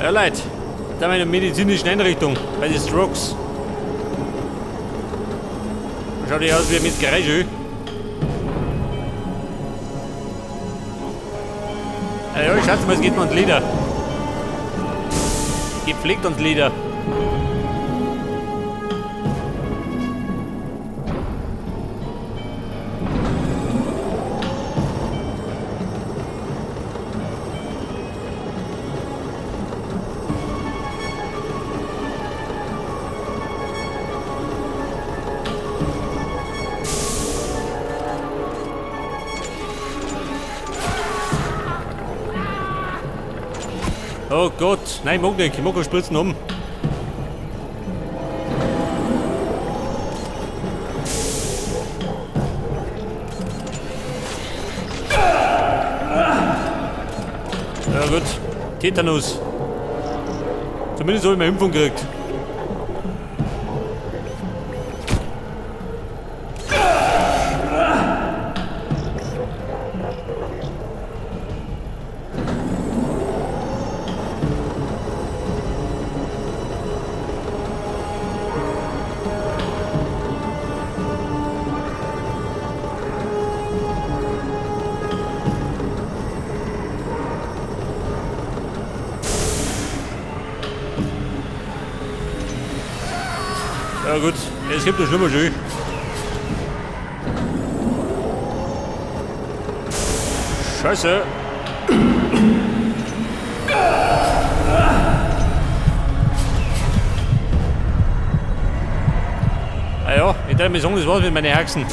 Ja, Leute. Da haben wir eine medizinische Einrichtung bei den Strokes. Schaut ja aus wie ein Metzgerei. Ja, ich schätze mal, es geht mir ans Leder. Gepflegt ans Leder. Oh Gott, nein, ich mag nicht. Ich mag keine Spritzen um. Ja gut, Tetanus. Zumindest habe ich meine Impfung gekriegt. Ja gut, es gibt ja schlimmer schön. Scheiße. Ah ja, ich dachte mir sagen, das war's mit meinen Haxen.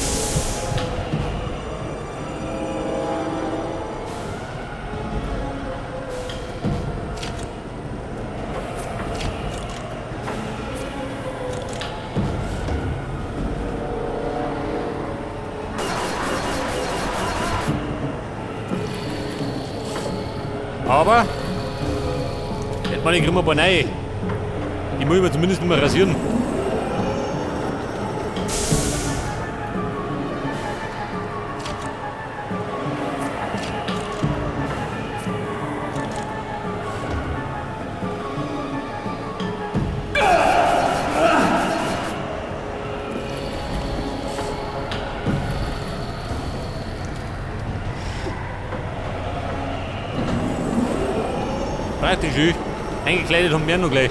Aber jetzt meine ich kriegen wir ein paar neue. Die muss ich mir zumindest nicht mehr rasieren. Praktisch schön. Eingekleidet haben wir noch gleich.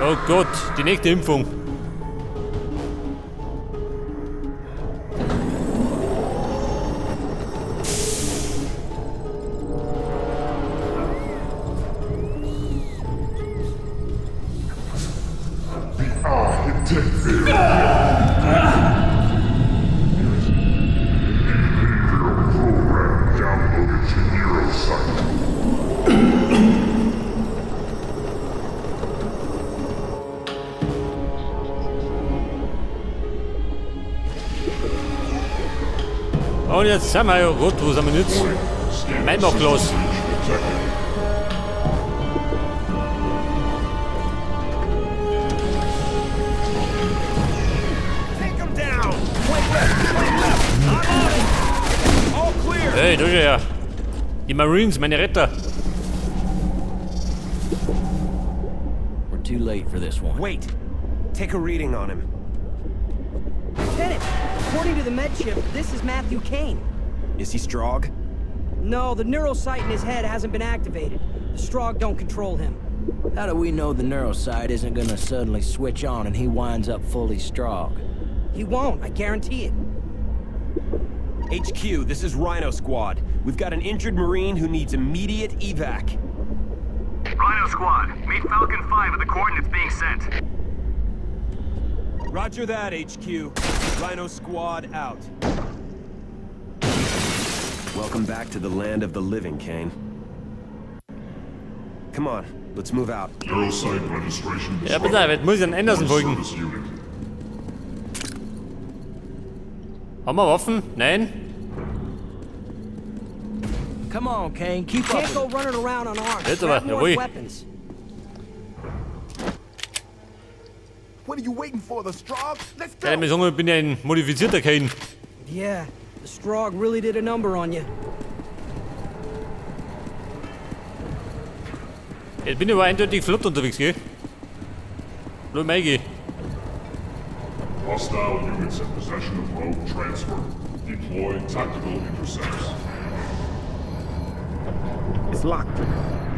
Oh Gott, die nächste Impfung. Und jetzt sind wir ja gut, wo sind wir jetzt? Meinbachglas. Hey, da ist er ja. Die Marines, meine Retter. We're too late for this one. Wait. Take a reading on him. Lieutenant, according to the med chip, this is Matthew Kane. Is he Strogg? No, the neurocyte in his head hasn't been activated. The Strogg don't control him. How do we know the neurocyte isn't gonna suddenly switch on and he winds up fully Strogg? He won't, I guarantee it. HQ, this is Rhino Squad. We've got an injured Marine who needs immediate evac. Rhino Squad, meet Falcon 5 at the coordinates being sent. Roger that, HQ. Rhino Squad out. Welcome back to the land of the living, Kane. Come on, let's move out. Neurocyte registration. Ja, pass auf, jetzt muss ich an Anderson folgen. Haben wir Waffen? Nein? Come on, Kane, keep up. Can't go running around unarmed. Jetzt Grab aber, more jawohl. weapons. What are you waiting for? The Strog? Let's Ja, go. ich sagen, ich bin ja ein modifizierter Kane. Yeah, the Strog really did a number on you. Jetzt bin ich aber eindeutig flott unterwegs, gell? Nur Maggie. Hostile units in possession of rogue transfer. Deploy tactical intercepts. It's locked.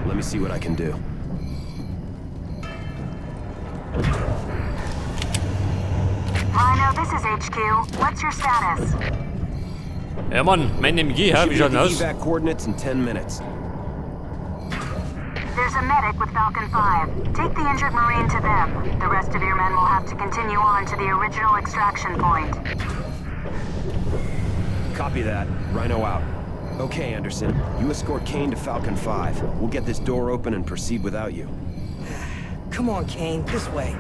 Let me see what I can do. Rhino, this is HQ. What's your status? Ja, Mann, mein MG, ja, Should wie be schaut at denn the aus? evac coordinates in 10 minutes. There's a medic with Falcon 5. Take the injured Marine to them. The rest of your men will have to continue on to the original extraction point. Copy that. Rhino out. Okay, Anderson. You escort Kane to Falcon 5. We'll get this door open and proceed without you. Come on, Kane, this way.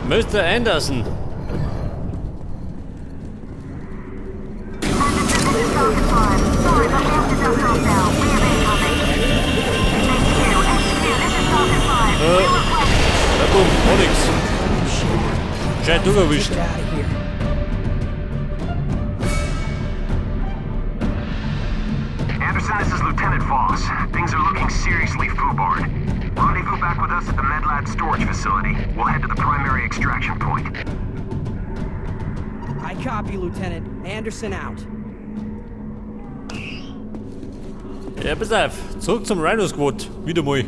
Mr. Anderson. Falcon 5. Sorry, but we have to duck off now. We have incoming. HQ, this is Falcon 5. We request... Ja, bumm, auch nix. Scheint durcherwischt. Get out of here. Anderson, this is Lieutenant Voss. Things are looking seriously foobarred. Rendezvous back with us at the MedLab storage facility. We'll head to the primary extraction point. I copy, Lieutenant. Anderson out. Ja, pass auf. Zurück zum Rhino Squad. Wieder mal.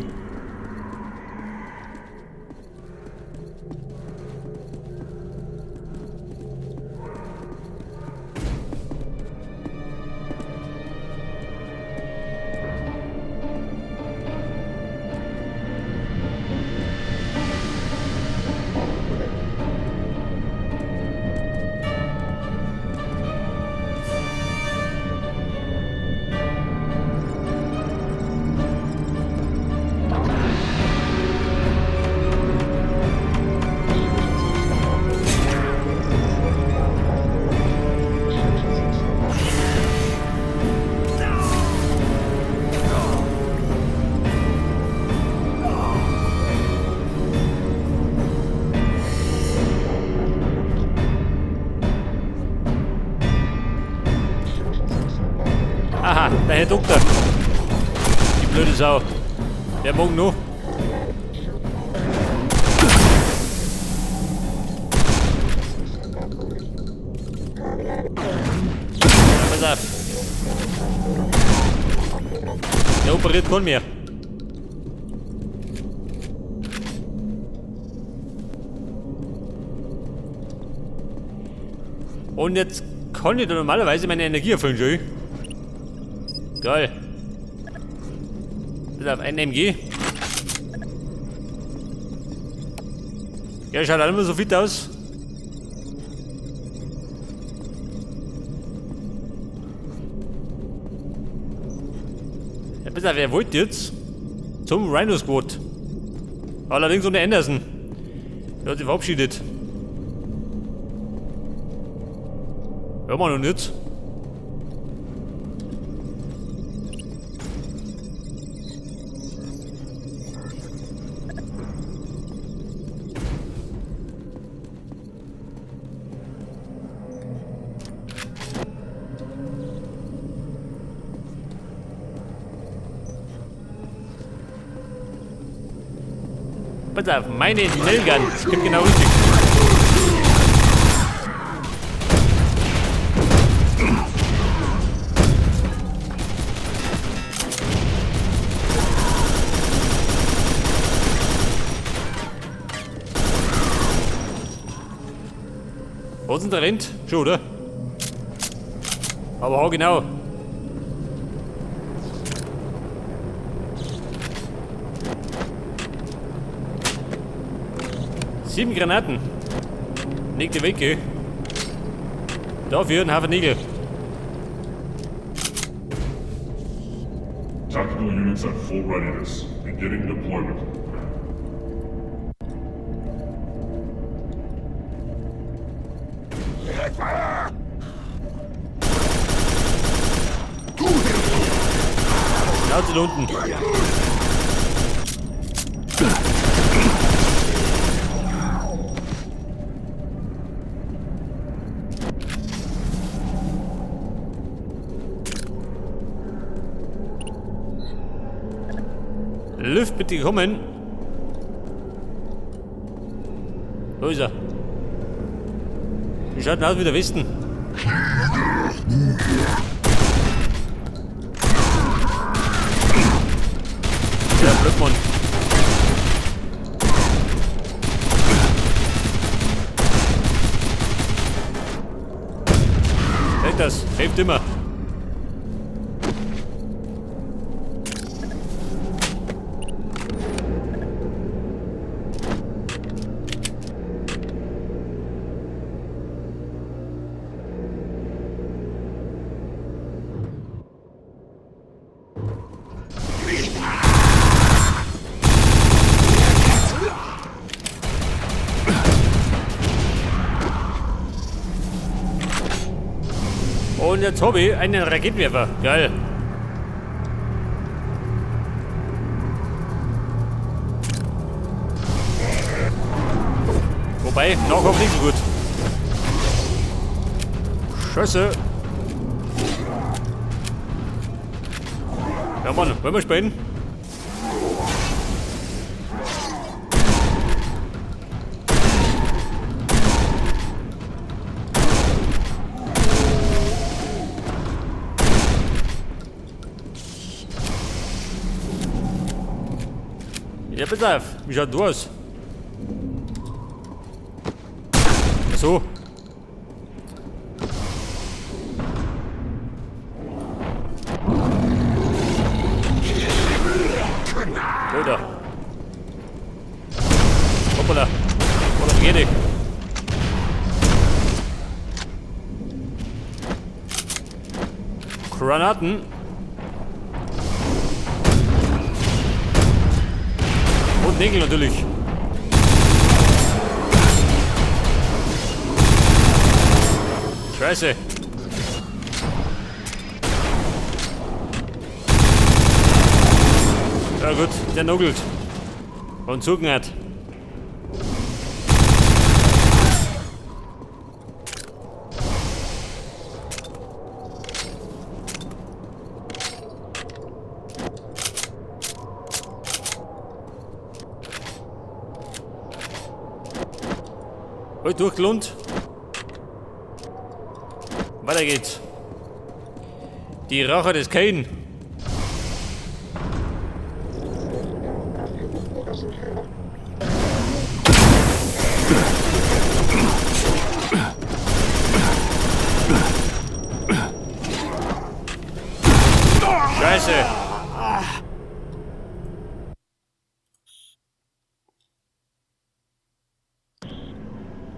Aha, der Herr Doktor. Die blöde Sau. Der morgen noch. Ja, pass auf. Der operiert keinen mehr. Und jetzt kann ich da normalerweise meine Energie erfüllen, schon. Geil. Bis auf ein MG. Ja, schaut auch immer so fit aus. Ja, bis auf, wer wollte jetzt zum Rhino Squad? Allerdings ohne Anderson. Der hat sich verabschiedet. Hör mal noch nicht. Pass auf, meine Nailgun. Das kommt genau richtig. Wo ist denn der rennt? Schon, oder? Aber genau. Sieben Granaten. Leg die weg, gell? Dafür ein Haufen Nägel. Tactical units at full readiness. Beginning deployment. Schnauze da unten. Luft bitte kommen. Wo ist er? Wie schaut denn aus wie der Westen? Ja, Blöckmann. Weg das, hilft immer. Und jetzt habe ich einen Raketenwerfer. Geil. Wobei, nachher nicht so gut. Scheiße. Ja Mann, wollen wir spielen? Ja, pass auf. Wie schaut du aus? So. Oder. Hoppala. Oder vergeh dich. Granaten. Und Nägel natürlich. Scheiße. Ja gut, der nuggelt. Und zugen hat. Heute durchgelohnt. Weiter geht's. Die Rache des Kane. Scheiße.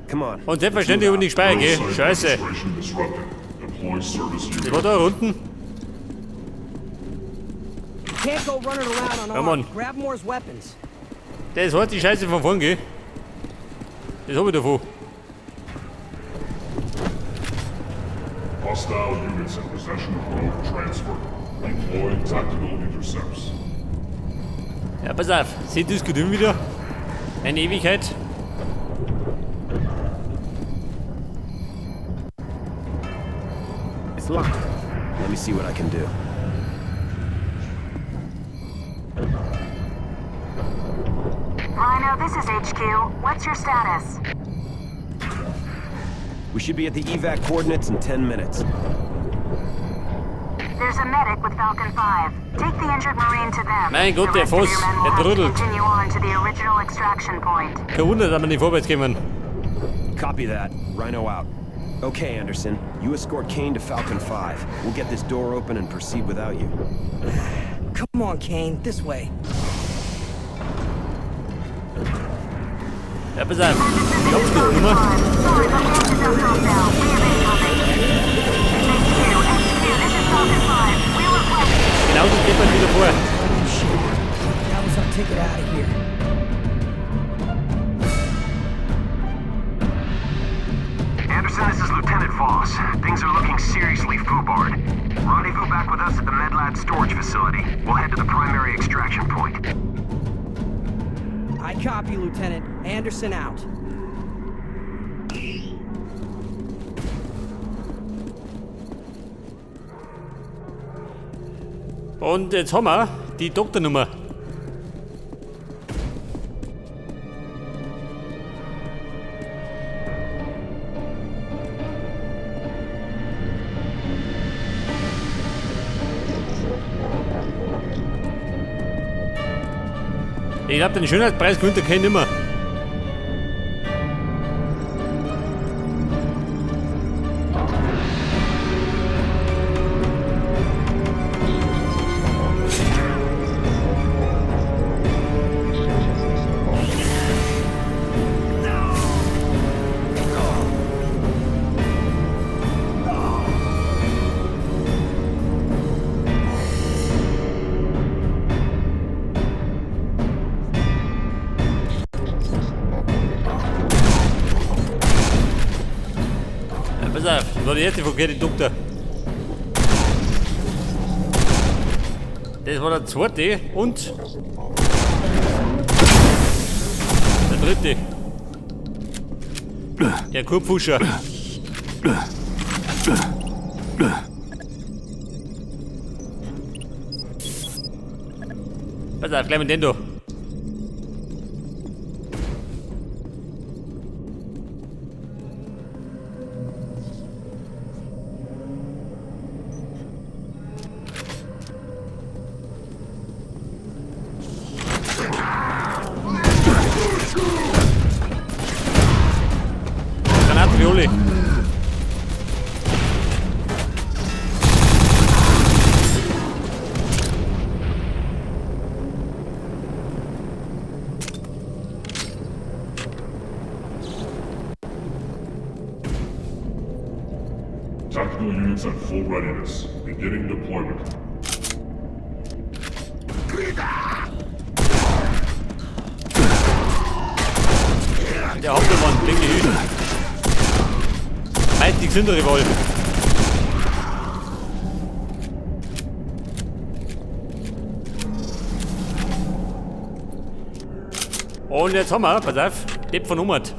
Come on. Und selbstverständlich über die Speier, gell? Scheiße. Die war da unten. Can't go running around Come on. unarmed. Grab Moore's weapons. Das hat die Scheiße von vorn, gell? Das hab ich davon. Hostile units in possession of rogue transfer. Deploy tactical intercepts. Ja, pass auf. Seht ihr das Gedüm wieder? Eine Ewigkeit. It's locked. Let me see what I can do. Rhino, this is HQ. What's your status? We should be at the evac coordinates in 10 minutes. There's a medic with Falcon 5. Take the injured Marine to them. Mein Gott, The der rest of Voss, your men will der have to trödelt. continue on to the original extraction point. Kein Wunder, dass wir nicht vorwärts kommen. Copy that. Rhino out. Okay, Anderson. You escort Kane to Falcon 5. We'll get this door open and proceed without you. Come on, Kane. This way. Ja, pass auf. Ich glaub's nicht immer. Sorry, but we have to dump off now. We have incoming. HQ, this is Falcon 5. We request... Genau so geht man wieder vor. That was our ticket out of here. Anderson, this is Lieutenant Voss. Things are looking seriously foobarred. Rendezvous back with us at the Medlad storage storage facility. We'll head to the primary extraction point. I copy, Lieutenant. Anderson out. Und jetzt haben wir die Doktornummer. Ich glaube, den Schönheitspreis gewinnt er kein nimmer. Pass auf, das war der erste verkehrte Doktor. Das war der zweite und der dritte. Der Kurpfuscher. Pass auf, gleich mit den da. Granatenviole. Tactical units at full readiness. Beginning deployment. Der Hauptmann, denke ich. Meist die gesündere Wahl. Und jetzt haben wir, pass auf, Depp von Ummert.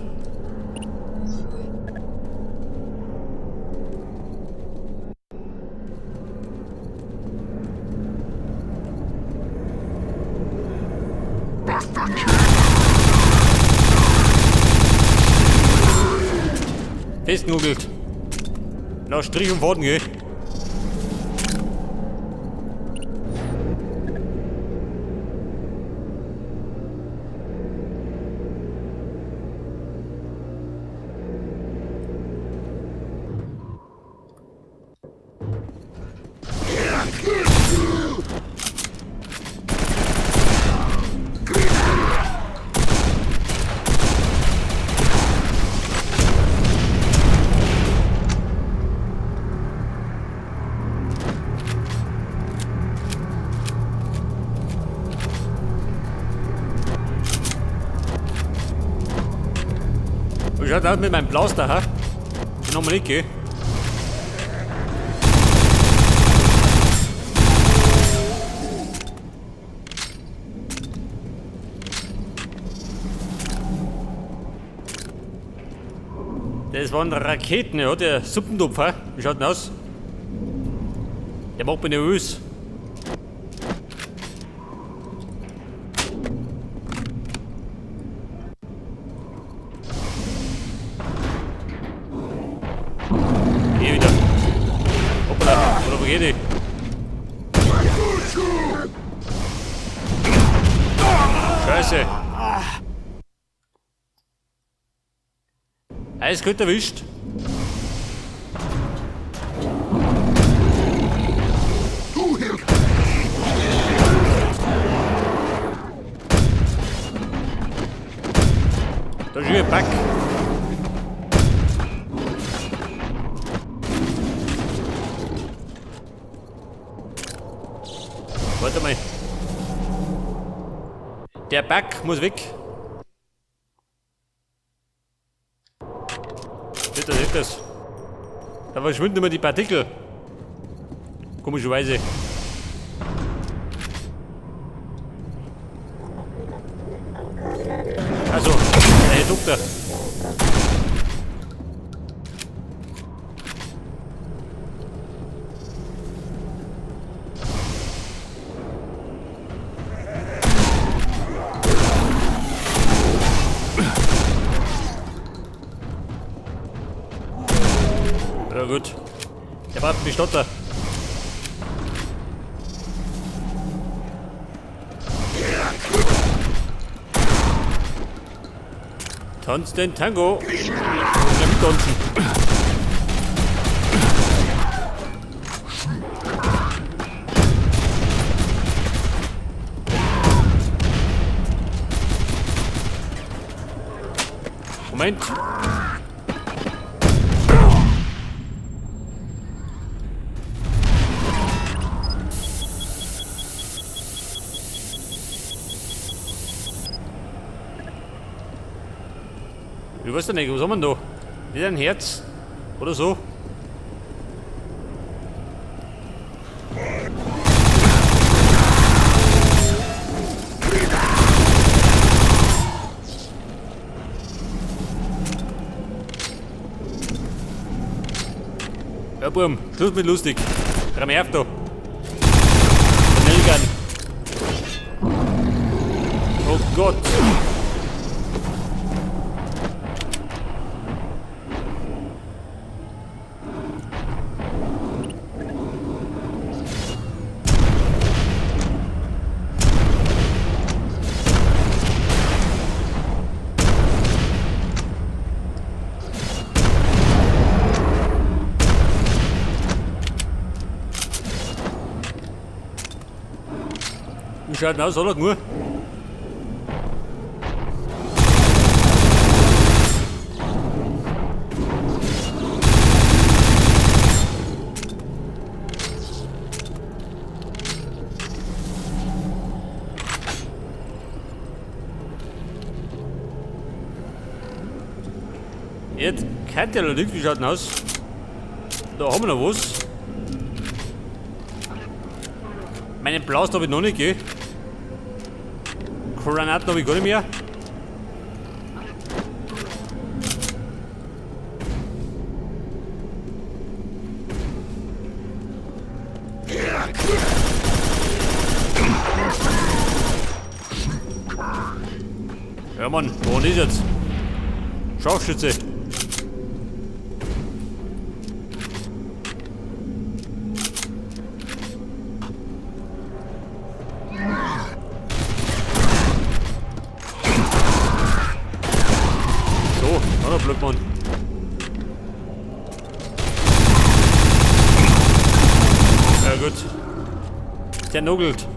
Festgenugelt. Nach Strich und Faden, gell? Wie schaut aus mit meinem Blaster, ha? Den haben wir nicht, gell? Das waren Raketen, ja, der Suppentopf, ha? Wie schaut denn aus? Der macht mich nervös. Geh wieder. Hoppala, oder wo geht die? Scheiße. Eiskalt erwischt. Da ist ein Pack. Warte mal. Der Back muss weg. Seht das? Da verschwinden immer die Partikel. Komischerweise. Doktor. Ja gut. Der braucht mich Stotter. Tanz den Tango. Ja, mittanzen. Moment. Ich weiß nicht, was haben wir denn da? Nicht ein Herz? Oder so? Ja, Burm, Schluss mit lustig. Dreh mich auf da. Schnellgun. Oh Gott. Wie schaut denn aus, oder? Nur? Jetzt kennt ihr noch nichts, wie schaut denn aus? Da haben wir noch was. Meinen Blast habe ich noch nicht, gell? Granaten habe ich gar nicht mehr. Ja Mann, wo ist jetzt? Scharfschütze. Blödmann. Ja gut. Der nugelt.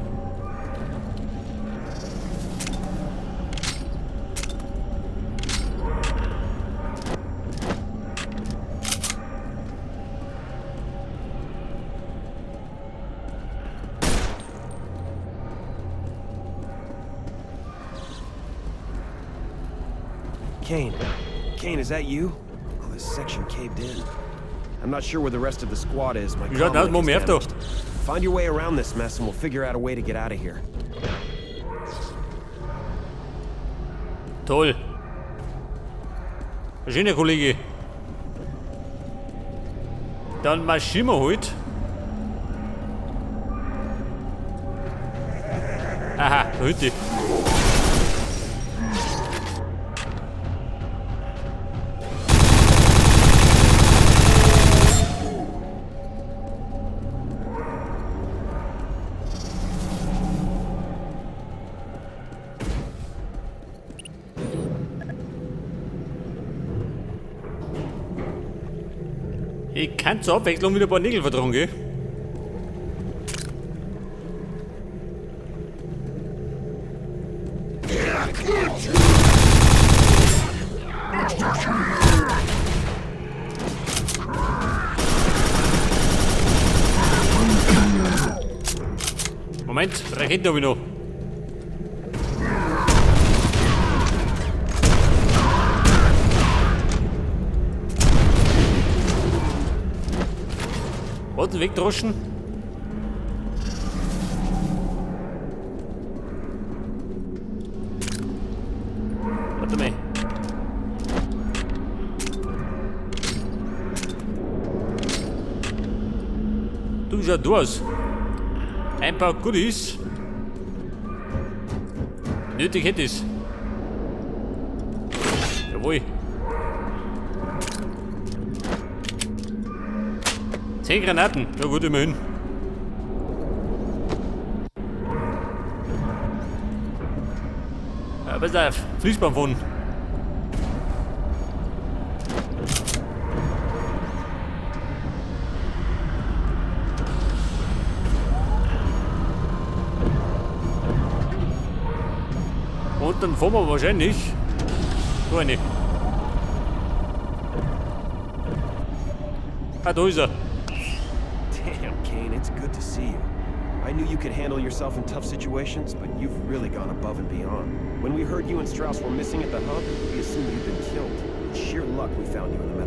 Kane. Kane, is that you? Oh, this section caved in. I'm not sure where the rest of the squad is. My Ja, das comlink is Moment doch. damaged. Find your way around this mess and we'll figure out a way to get out of here. Toll. Schöner Kollege. Dann marschieren wir halt. Aha, da Hütte. Ich kann zur Abwechslung wieder ein paar Nägel vertragen, gell? Moment, Rakete habe ich noch. Warte, wegdroschen. Warte mal. schaut du aus? Ein paar Goodies. Nötig hätte ich's. Jawohl. 10 Granaten. Ja gut, immerhin. Ja, pass auf. Fließband von. Und dann fahren wir wahrscheinlich. Da eine. Ah, da ist er. Damn, Kane, it's good to see you. I knew you could handle yourself in tough situations, but you've really gone above and beyond. When we heard you and Strauss were missing at the hub, we assumed you'd been killed. It's sheer luck we found you in the